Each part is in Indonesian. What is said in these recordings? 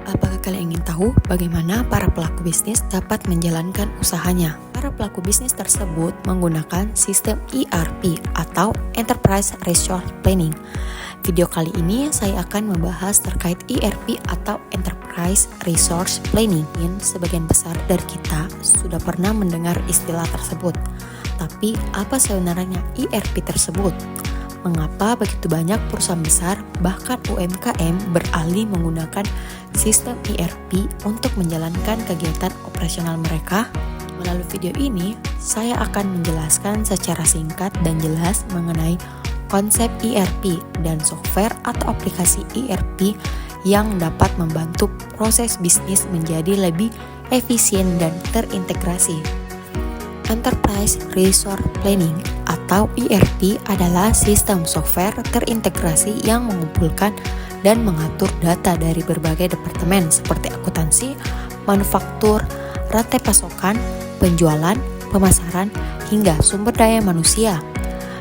Apakah kalian ingin tahu bagaimana para pelaku bisnis dapat menjalankan usahanya? Para pelaku bisnis tersebut menggunakan sistem ERP atau Enterprise Resource Planning. Video kali ini saya akan membahas terkait ERP atau Enterprise Resource Planning. Sebagian besar dari kita sudah pernah mendengar istilah tersebut. Tapi apa sebenarnya ERP tersebut? Mengapa begitu banyak perusahaan besar, bahkan UMKM, beralih menggunakan sistem ERP untuk menjalankan kegiatan operasional mereka? Melalui video ini, saya akan menjelaskan secara singkat dan jelas mengenai konsep ERP dan software atau aplikasi ERP yang dapat membantu proses bisnis menjadi lebih efisien dan terintegrasi. Enterprise Resource Planning atau ERP adalah sistem software terintegrasi yang mengumpulkan dan mengatur data dari berbagai departemen seperti akuntansi, manufaktur, rantai pasokan, penjualan, pemasaran, hingga sumber daya manusia.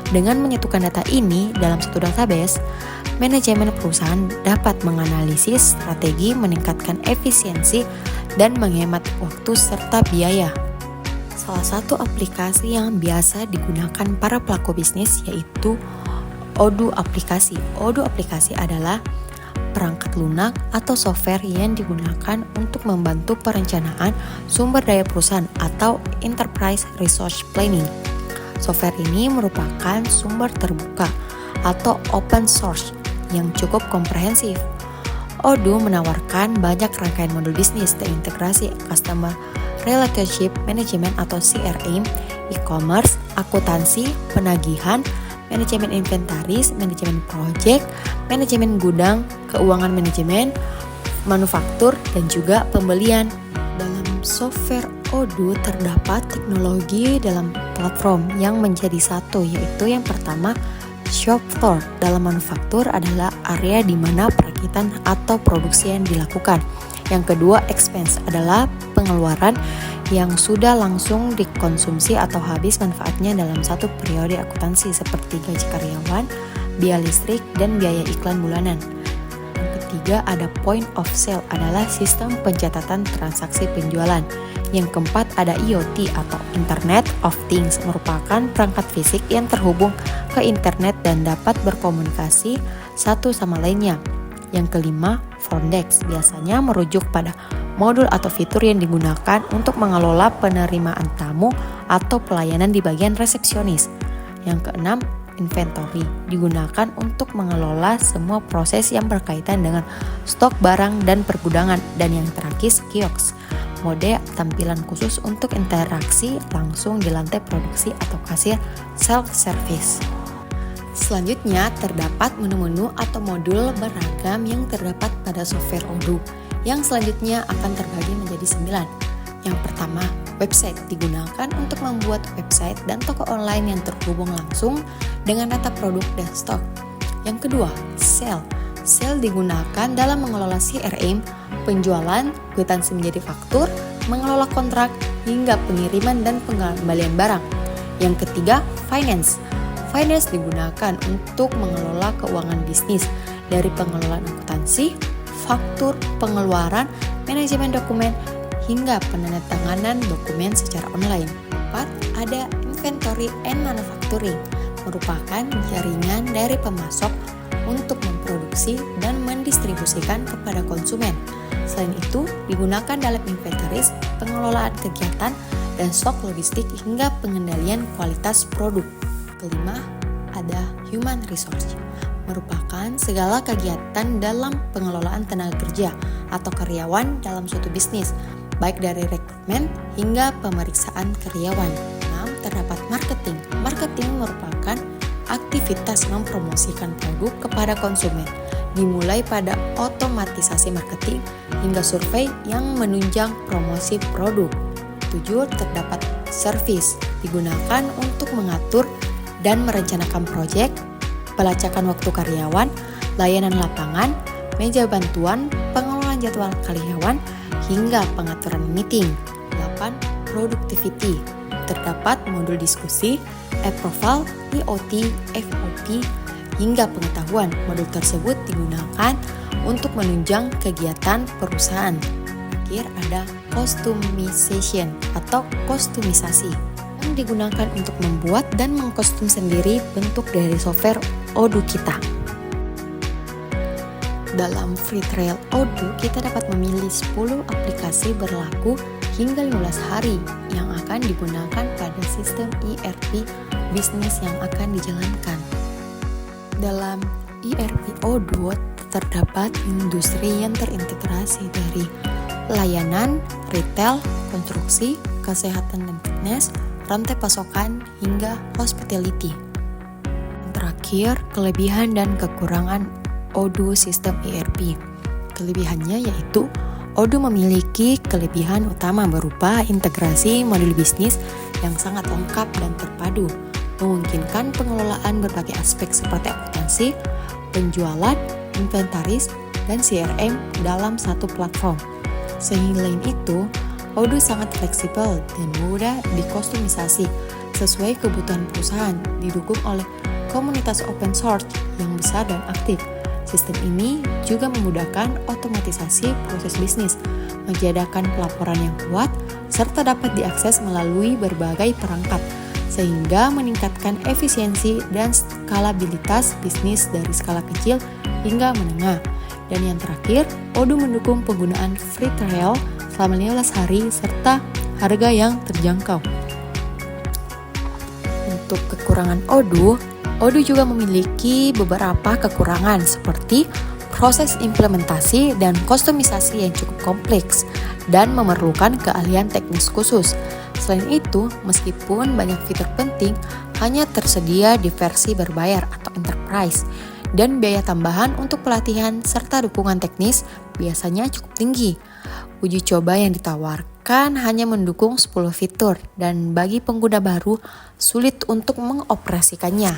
Dengan menyatukan data ini dalam satu database, manajemen perusahaan dapat menganalisis strategi meningkatkan efisiensi dan menghemat waktu serta biaya. Salah satu aplikasi yang biasa digunakan para pelaku bisnis yaitu Odoo aplikasi. Odoo aplikasi adalah perangkat lunak atau software yang digunakan untuk membantu perencanaan sumber daya perusahaan atau Enterprise Resource Planning. Software ini merupakan sumber terbuka atau open source yang cukup komprehensif. Odoo menawarkan banyak rangkaian modul bisnis terintegrasi customer relationship management atau CRM, e-commerce, akuntansi, penagihan, manajemen inventaris, manajemen project, manajemen gudang, keuangan manajemen, manufaktur, dan juga pembelian. Dalam software Odoo terdapat teknologi dalam platform yang menjadi satu, yaitu yang pertama, shop floor. Dalam manufaktur adalah area di mana perakitan atau produksi yang dilakukan. Yang kedua, expense adalah pengeluaran yang sudah langsung dikonsumsi atau habis manfaatnya dalam satu periode akuntansi seperti gaji karyawan, biaya listrik, dan biaya iklan bulanan. Yang ketiga, ada point of sale adalah sistem pencatatan transaksi penjualan. Yang keempat, ada IoT atau Internet of Things, merupakan perangkat fisik yang terhubung ke internet dan dapat berkomunikasi satu sama lainnya. Yang kelima, front desk biasanya merujuk pada modul atau fitur yang digunakan untuk mengelola penerimaan tamu atau pelayanan di bagian resepsionis. Yang keenam, inventory digunakan untuk mengelola semua proses yang berkaitan dengan stok barang dan pergudangan. Dan yang terakhir, kiosk, mode tampilan khusus untuk interaksi langsung di lantai produksi atau kasir self-service. Selanjutnya, terdapat menu-menu atau modul beragam yang terdapat pada software Odoo, yang selanjutnya akan terbagi menjadi 9. Yang pertama, website digunakan untuk membuat website dan toko online yang terhubung langsung dengan data produk dan stok. Yang kedua, sale. Sale digunakan dalam mengelola CRM, penjualan, kwitansi menjadi faktur, mengelola kontrak, hingga pengiriman dan pengembalian barang. Yang ketiga, finance. Finance digunakan untuk mengelola keuangan bisnis dari pengelolaan akuntansi, faktur, pengeluaran, manajemen dokumen, hingga penandatanganan dokumen secara online. 4. Ada inventory and manufacturing, merupakan jaringan dari pemasok untuk memproduksi dan mendistribusikan kepada konsumen. Selain itu, digunakan dalam inventaris, pengelolaan kegiatan, dan stok logistik hingga pengendalian kualitas produk. Kelima, ada human resource, merupakan segala kegiatan dalam pengelolaan tenaga kerja atau karyawan dalam suatu bisnis, baik dari rekrutmen hingga pemeriksaan karyawan. 6. Terdapat marketing. Marketing merupakan aktivitas mempromosikan produk kepada konsumen, dimulai pada otomatisasi marketing hingga survei yang menunjang promosi produk. 7. Terdapat service, digunakan untuk mengatur dan merencanakan proyek, pelacakan waktu karyawan, layanan lapangan, meja bantuan, pengelolaan jadwal karyawan, hingga pengaturan meeting. 8. Productivity. Terdapat modul diskusi, e-profile, IoT, FOP, hingga pengetahuan. Modul tersebut digunakan untuk menunjang kegiatan perusahaan. Terakhir ada customization atau kostumisasi yang digunakan untuk membuat dan mengkostum sendiri bentuk dari software Odoo kita. Dalam free trial Odoo, kita dapat memilih 10 aplikasi berlaku hingga 15 hari yang akan digunakan pada sistem ERP bisnis yang akan dijalankan. Dalam ERP Odoo terdapat industri yang terintegrasi dari layanan, retail, konstruksi, kesehatan dan fitness, rantai pasokan, hingga hospitality. Terakhir, kelebihan dan kekurangan Odoo sistem ERP. Kelebihannya yaitu Odoo memiliki kelebihan utama berupa integrasi modul bisnis yang sangat lengkap dan terpadu, memungkinkan pengelolaan berbagai aspek seperti akuntansi, penjualan, inventaris, dan CRM dalam satu platform. Selain itu, Odoo sangat fleksibel dan mudah dikostumisasi sesuai kebutuhan perusahaan, didukung oleh komunitas open source yang besar dan aktif. Sistem ini juga memudahkan otomatisasi proses bisnis, menyediakan pelaporan yang kuat, serta dapat diakses melalui berbagai perangkat, sehingga meningkatkan efisiensi dan skalabilitas bisnis dari skala kecil hingga menengah. Dan yang terakhir, Odoo mendukung penggunaan free trial selama 15 hari serta harga yang terjangkau. Untuk kekurangan Odoo juga memiliki beberapa kekurangan seperti proses implementasi dan kostumisasi yang cukup kompleks dan memerlukan keahlian teknis khusus. Selain itu, meskipun banyak fitur penting hanya tersedia di versi berbayar atau enterprise, dan biaya tambahan untuk pelatihan serta dukungan teknis biasanya cukup tinggi. Uji coba yang ditawarkan hanya mendukung 10 fitur dan bagi pengguna baru sulit untuk mengoperasikannya.